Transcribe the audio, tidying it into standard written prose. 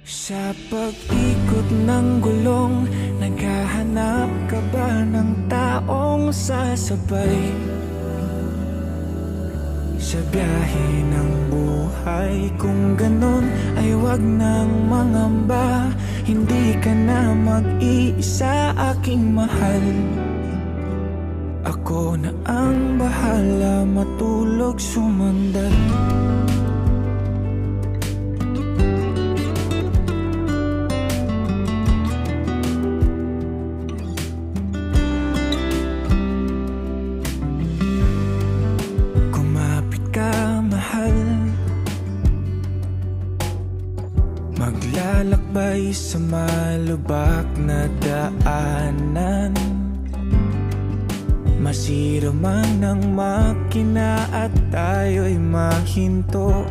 Sa pag-ikot ng gulong, naghahanap ka ba ng taong sasabay? Sa biyahe ng buhay, kung ganon ay wag nang mangamba. Hindi ka na mag-iisa, aking mahal. Ako na ang bahala, matulog, sumandal. Maglalakbay sa malubak na daanan, masira man ang makina at tayo'y mahinto.